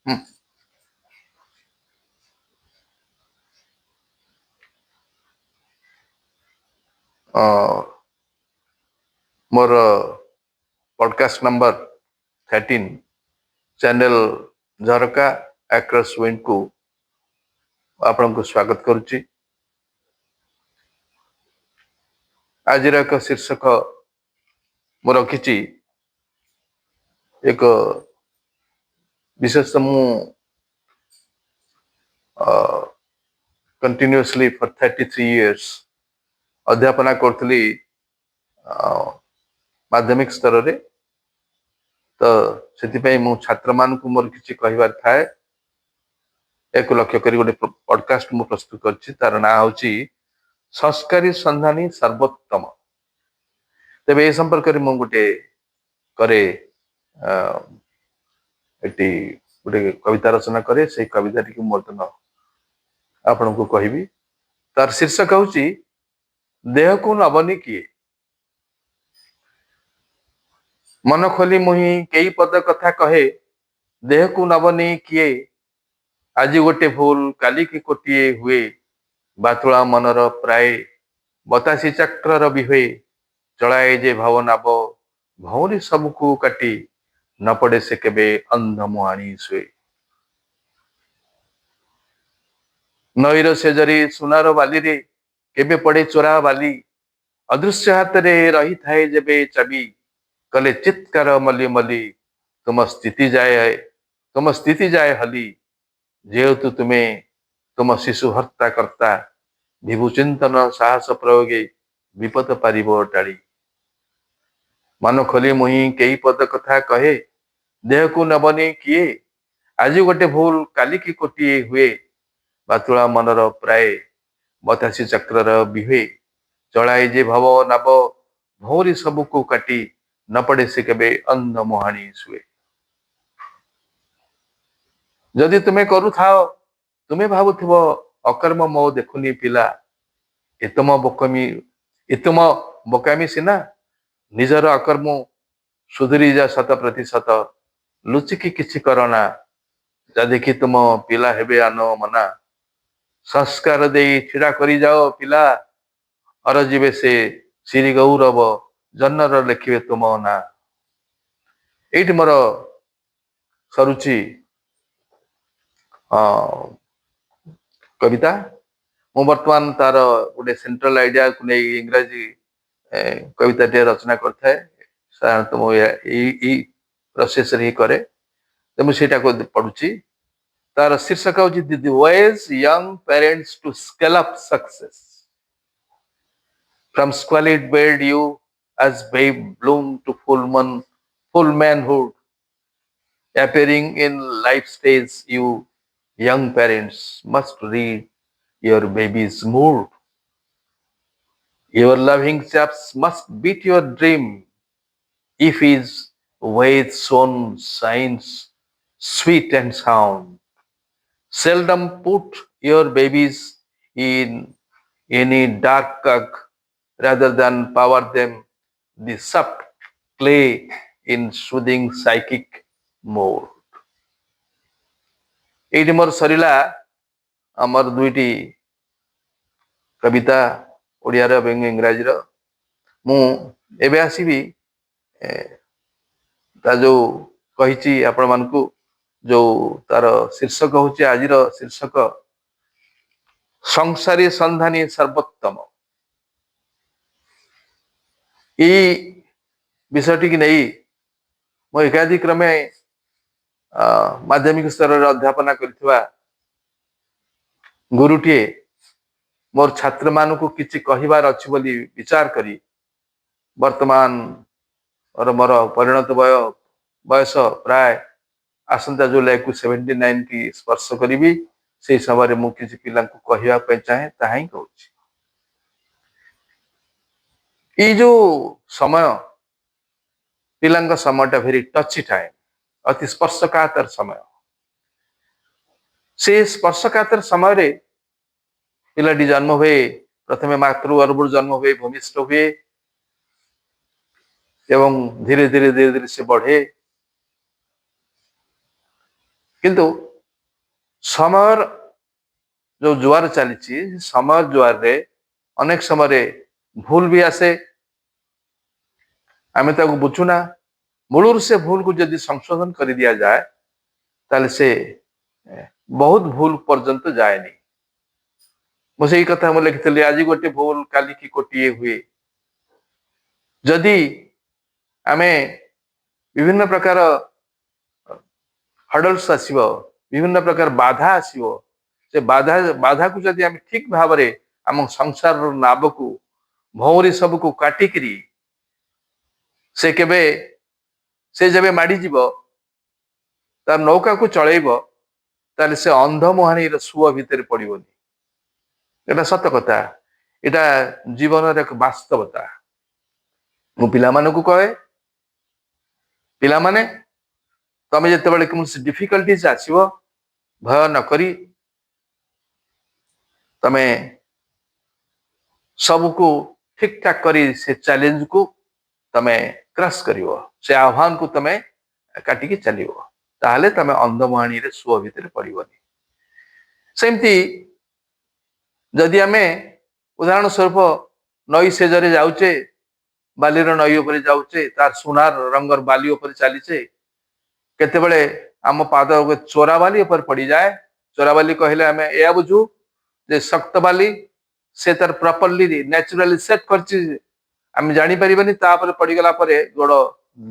ହୁଁ। ଅ, ମୋର ପଡକାଷ୍ଟ ନମ୍ବର 13 ଚ୍ୟାନେଲ ଝରକା ଆକ୍ରସ୍ ୱିଣ୍ଡକୁ ଆପଣଙ୍କୁ ସ୍ୱାଗତ କରୁଛି। ଆଜିର ଏକ ଶୀର୍ଷକ ମୁଁ ରଖିଛି, ଏକ ବିଶେଷ ମୁଁ କଣ୍ଟିନ୍ୟୁଅସଲି ଫର୍ 33 years ଅଧ୍ୟାପନା କରୁଥିଲି ମାଧ୍ୟମିକ ସ୍ତରରେ। ତ ସେଥିପାଇଁ ମୁଁ ଛାତ୍ରମାନଙ୍କୁ ମୋର କିଛି କହିବାର ଥାଏ, ଏହାକୁ ଲକ୍ଷ୍ୟ କରି ଗୋଟେ ପଡକାଷ୍ଟ ମୁଁ ପ୍ରସ୍ତୁତ କରିଛି। ତାର ନାଁ ହେଉଛି ସଂସ୍କାରୀ ସନ୍ଧାନୀ ସର୍ବୋତ୍ତମ। ତେବେ ଏ ସମ୍ପର୍କରେ ମୁଁ ଗୋଟେ କରେ ଏଠି ଗୋଟେ କବିତା ରଚନା କରେ। ସେଇ କବିତାଟିକୁ ବର୍ତ୍ତମାନ ଆପଣଙ୍କୁ କହିବି। ତାର ଶୀର୍ଷକ ହେଉଛି ଦେହକୁ ନବନି କିଏ। ମନ ଖୋଲି ମୁହିଁ କେଇ ପଦ କଥା କହେ, ଦେହକୁ ନବନି କିଏ। ଆଜି ଗୋଟେ ଭୁଲ କାଲିକି କୋଟିଏ ହୁଏ, ବାତୁଳା ମନର ପ୍ରାୟ ବତାସି ଚକ୍ରର ବିହୁଏ। ଚଳାଏ ଯେ ଭାବନାବ ଭଉଁରୀ ସବୁକୁ କାଟି, ନ ପଡେ ସେ କେବେ ଅନ୍ଧ ମୁହାଣୀ ଶୁଏ। ନଈର ସେଜରି ସୁନାର ବାଲିରେ କେବେ ପଡେ ଚୋରା ବାଲି, ଅଦୃଶ୍ୟ ହାତରେ ରହିଥାଏ ଯେବେ ଚାବି, କଲେ ଚିତ୍କାର ମଲି ମଲି ତୁମ ସ୍ଥିତି ଯାଏ ହଲି। ଯେହେତୁ ତୁମେ ତୁମ ଶିଶୁ ହର୍ତ୍ତା କର୍ତ୍ତା, ବିଭୁ ଚିନ୍ତନ ସାହସ ପ୍ରୟୋଗେ ବିପଦ ପାରିବ ଟାଳି। ମନ ଖୋଲି ମୁହିଁ କେଇ ପଦ କଥା କହେ, ଦେହକୁ ନବନି କିଏ। ଆଜି ଗୋଟେ ଭୁଲ କାଲିକି କୋଟିଏ ହୁଏ, ବାତୁଳା ମନର ପ୍ରାୟ ବତାସି ଚକ୍ରର ବିହୁଏ। ଚଳାଏ ଯେ ଭବ ନାବ ଭଉଁରୀ ସବୁକୁ କାଟି, ନ ପଡେ ସେ କେବେ ଅନ୍ଧ ମୁହାଣୀ ଶୁଏ। ଯଦି ତୁମେ କରୁଥାଅ ତୁମେ ଭାବୁଥିବ ଅକର୍ମ ମୋ ଦେଖୁନି ପିଲା, ଏତମ ବୋକାମି ସିନା। ନିଜର ଅକର୍ମ ସୁଧୁରି ଯା 100%, ଲୁଚିକି କିଛି କରନା। ଯା ଦେଖି ତୁମ ପିଲା ହେବେ ଆନମନା, ସଂସ୍କାର ଦେଇ ଛିଡା କରିଯାଅ ପିଲା। ଅର ଯିବେ ସେ ଶ୍ରୀ ଗୌରବ, ଜନ୍ମର ଲେଖିବେ ତୁମ ନାଁ। ଏଇଠି ମୋର ସରୁଛି କବିତା। ମୁଁ ବର୍ତ୍ତମାନ ତାର ଗୋଟେ ସେଣ୍ଟ୍ରାଲ ଆଇଡିଆକୁ ନେଇ ଇଂରାଜୀ କବିତାଟିଏ ରଚନା କରିଥାଏ। ସାଧାରଣତଃ ମୁଁ ଏଇ ପ୍ରୋସେସରେ ହିଁ କରେ। ତ ମୁଁ ସେଇଟାକୁ ପଢୁଛି। ତାର ଶୀର୍ଷକ ହେଉଛି the ways young parents to scale up success. From squalid bed you as babe bloom to full manhood. Appearing in life stage, you young parents must read your baby's mood. Your loving chaps must beat your dream. If his ways sown signs sweet and sound, seldom put your babies in any dark cug, rather than power them the soft clay in soothing psychic mode. ଏଇଠି ମୋର ସରିଲା ଆମର ଦୁଇଟି କବିତା, ଓଡ଼ିଆର ଏବଂ ଇଂରାଜୀର। ମୁଁ ଏବେ ଆସିବି ତା ଯୋଉ କହିଛି ଆପଣମାନଙ୍କୁ, ଯୋଉ ତାର ଶୀର୍ଷକ ହଉଛି, ଆଜିର ଶୀର୍ଷକ ସଂସାରୀ ସନ୍ଧାନୀ ସର୍ବୋତ୍ତମ। ଏଇ ବିଷୟଟିକି ନେଇ ମୁଁ ଏକାଧିକ୍ରମେ ମାଧ୍ୟମିକ ସ୍ତରରେ ଅଧ୍ୟାପନା କରିଥିବା ଗୁରୁଟିଏ ମୋର ଛାତ୍ରମାନଙ୍କୁ କିଛି କହିବାର ଅଛି ବୋଲି ବିଚାର କରି, ବର୍ତ୍ତମାନ ମୋର ପରିଣତ ବୟସ ପ୍ରାୟ ଆସନ୍ତା ଜୁଲାଇକୁ 79 କି ସ୍ପର୍ଶ କରିବି। ସେଇ ସମୟରେ ମୁଁ କିଛି ପିଲାଙ୍କୁ କହିବା ପାଇଁ ଚାହେଁ, ତାହା ହିଁ କହୁଛି। ଏଇ ଯୋଉ ସମୟ, ପିଲାଙ୍କ ସମୟଟା ଭେରି ଟଚି ଟାଇମ୍, ଅତି ସ୍ପର୍ଶକାତର ସମୟ। ସେ ସ୍ପର୍ଶକାତର ସମୟରେ ପିଲାଟି ଜନ୍ମ ହୁଏ, ପ୍ରଥମେ ମାତୃ ଗର୍ଭରୁ ଜନ୍ମ ହୁଏ, ଭୂମିଷ୍ଠ ହୁଏ ଏବଂ ଧୀରେ ଧୀରେ ସେ ବଢେ। किंतु समय जो जुआर चली समय जुआर रे अनेक समय भूल भी आसे आम बुझुना मूलर से भूल को जदि संशोधन कर दिया जाए ताले से बहुत भूल पर्यंत जाएनी मुझे कथा मुझे लिखी आज गोटे भूल काली की कोटिए हुए जदि आमे विभिन्न प्रकार हडल्स आसीबो विभिन्न प्रकार बाधा आसीबो से बाधा बाधा को जदि आमे ठीक भाव रे आम संसार नाव को भौरी सब को काटिकरी से केबे से जब माड़ी जीव तार नौका को चलैब ताले से अंध मुहाणी सुअ भितर पड़ोनी एटा सत कथा एटा जीवन एक वास्तवता मु पिला मानकु कहे पिला माने तमे जते बेले कौन डिफिकल्टीज आसीबो भय न करी तमे सबको ठीक ठाक करी से चैलेंज को तमे क्रॉस करिवो से आह्वान को तमे काटिकी चलिवो ताहले तमे अंधमुहाणी रे सुअ भितर पड़ोनी सेमती जदि आमे उदाहरण स्वरूप नई सेजरे जाउचे बालीर नई उपरे जाउचे तार सुनार रंगर बाली उपरे चलीचे केतेबेले आम पाद चोरा बाली ऊपर पड़ जाए चोरा बाली कहले आम या बुझू जे शक्त बाली से तार प्रॉपर्ली नेचुरली सेट करछि आम जानी परिबनी तापर पड़ीगला परे गोड़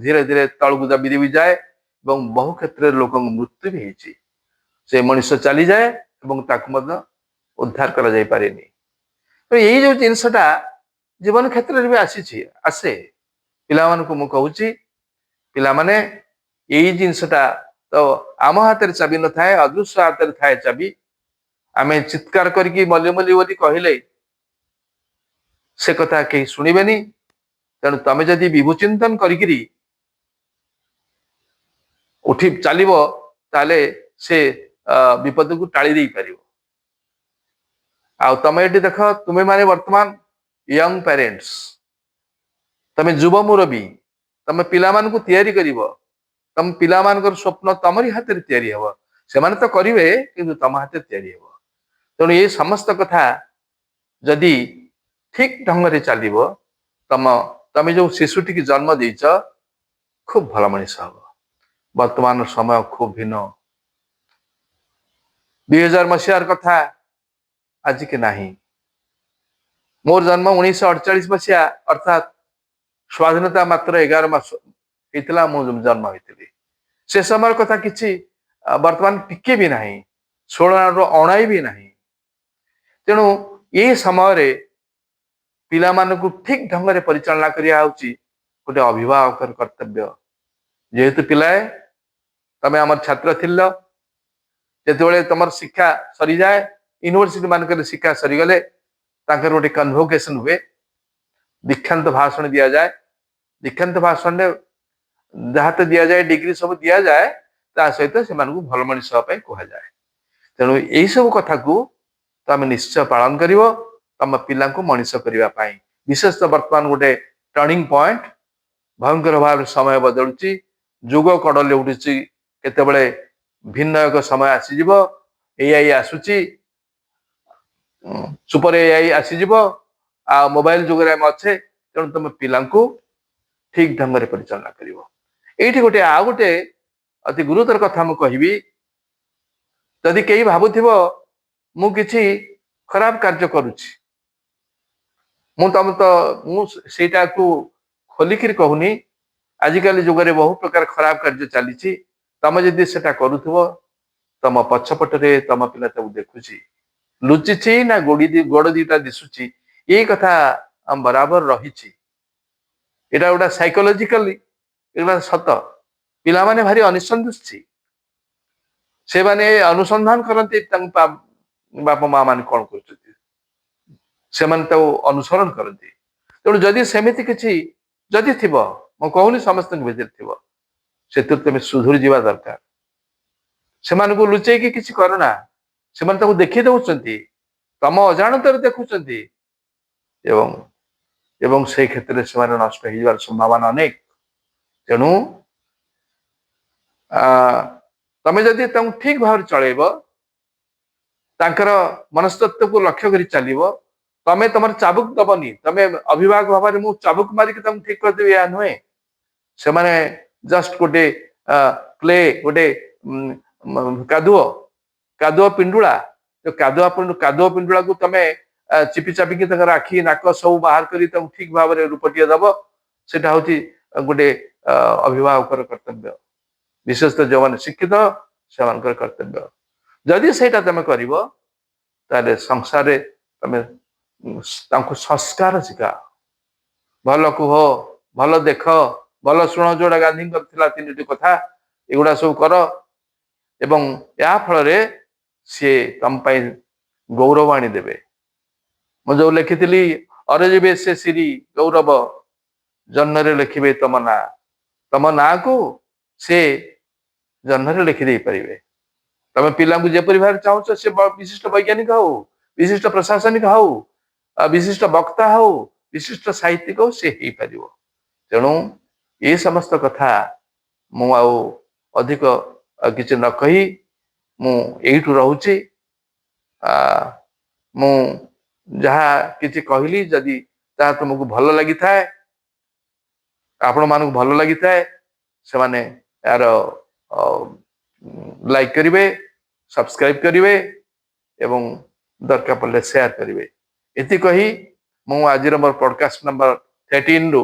धीरे धीरे तळकु दबी देबी जाए एवं बहु क्षेत्र लोक मृत्यु भी होइछि से मनुष्य चली जाए एवं ताकु मध्य उद्धार करा जाई पारेनी तो यही जो जिनसटा जीवन क्षेत्र में आसी आसे पिला मानकु मु कहूची पिला माने यही जिनसटा तो आम हाथ चाबी न थाए अदृश्य हाथ थाए चाबी आमे चित्कार करके मल्ली मल्ली बोली कहले से कथा कहीं शुणबेनी तेणु तमे जदि विभुचिंतन करी उठी चलो ताले से विपद को टाली दे पार आ तमे ये देख तुम्हें माने वर्तमान यंग पेरेंट्स तमे युव मुरबी तमे पिला मान को तैयारी करिवो तम पिला मान स्वप्न तमरी हाथ में तैयारी हबो से माने तो करिवे किंतु तम हाथ तैयारी हबो तेणु ये समस्त कथा जदि ठीक ढंग से चलिवो तमे जो शिशुटी की जन्म देइछ खूब भल मनीष हबो वर्तमान समय खूब भिन्न 2000 मसीहार कथा आज के नहीं मोर जन्म 1948 मसीहा अर्थात स्वाधीनता मात्र 11 मास होता मु जन्म होती से समय कथा किसी वर्तमान टिके भी नहीं षोलनार अणाई भी नहीं तेणु ये समय पिला मानकु ठीक ढंग से परिचालना करिया होची गोटे अभिभावक कर्तव्य जेहेतु पिलाए तमे आमर छात्र थिल जेतेबेले तमर शिक्षा सरी जाए यूनिवर्सिटी मानक शिक्षा सरीगले तांकर गोटे कन्वोकेशन हुए दीक्षांत भाषण दिया जाए दीक्षांत भाषण जहाँ तो दि जाए डिग्री सब दि जाए ता सहित से भल मनीष कह जाए तेणु यही सब कथा को तम निश्चय पालन कर तम पिला मनीष करने विशेषतः वर्तमान गोटे टर्निंग पॉइंट भयंकर भाव समय बदलुची जुग कड़ले उठुची केतेबेले भिन्न एक समय आसीजिव एआई आसुची सुपर एआई आसीजिव आ मोबाइल जुग अच्छे तेणु तुम पिला ठीक ढंग से परिचालना कर ये गोटे आ गोटे अति गुरुतर कथा मु कहि जदि कई भावुव मु किछि खराब कार्य करुछि मु तम तो मुझा को खोलिक कहूनी आजिकल जुगरे बहु प्रकार खराब कार्य चली तम जदि सेटा करुथुव तम पछपटे तम पिला देखुची लुचि ना गोड़ दीटा दिशुची ये कथा बराबर रही एटा गोटा साइकोलॉजिकली सत पिला माने भारी अनिसंतुष्टि से माने अनुसंधान करते बापा माँ मान कौन कर अनुसरण करती तेणु जदि सेमिति किछि जदि थिबो मो कहूनी समस्त भीतर थिबो से तुम सुधुरी जीवा दरकार से मानकु लुचै कि किछि करना से माने ताको देखि दउचंती तम अजाणतर देखुचंती एवं से क्षेत्र से नष्ट हो संभावना अनेक तेणु तमे जदि ठीक भाव चलेब तांकर मनस्तत्व को लक्ष्य कर चलो तमे तुम चाबुक दबनी तमे अभिभावक भाव में चाबुक मारिक ठीक करदेवी या नुहे से माने जस्ट गोटे क्ले गोटे कादुओ कादुओ पिंडुला तो कादुओ पिंडुला को तमे चिपी चापिकी आखि नाक सब बाहर कर ठीक भाव में रूपटिए दब सेटा हूँ गोटे अभिभावक कर्तव्य विशेषतः जो मैंने शिक्षित से कर्तव्य जदि सेटा तुम कर संसार तुम संस्कार शिखा भल कुह भल देख भल शुण जोड़ा गांधी तीन कथा एगुड़ा सब कर एवं या फल सी तुम गौरव आनीदेवे मुझे जो लिखी अरजिबे से श्री गौरव जन्म लिखिबे तम ना को से जन्म लिखि दे पारे तमे पिला जेपरी भाव चाहो से विशिष्ट वैज्ञानिक हो विशिष्ट प्रशासनिक हो विशिष्ट वक्ता हो विशिष्ट साहित्यिक हो से ही पार तेणु ये समस्त कथा मु अधिक किसी न कही मुठू रोचे मु जहाँ किसी कहली जदि तुमको भल लगी था आपण मानक भल लगी था से माने यार लाइक करिवे सब्सक्राइब करिवे एवं दरकार पड़े शेयर करिवे इति कही मु आज मोर पॉडकास्ट नंबर 13 रु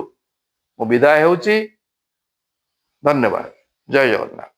मु विदाय होची धन्यवाद जय जगन्नाथ।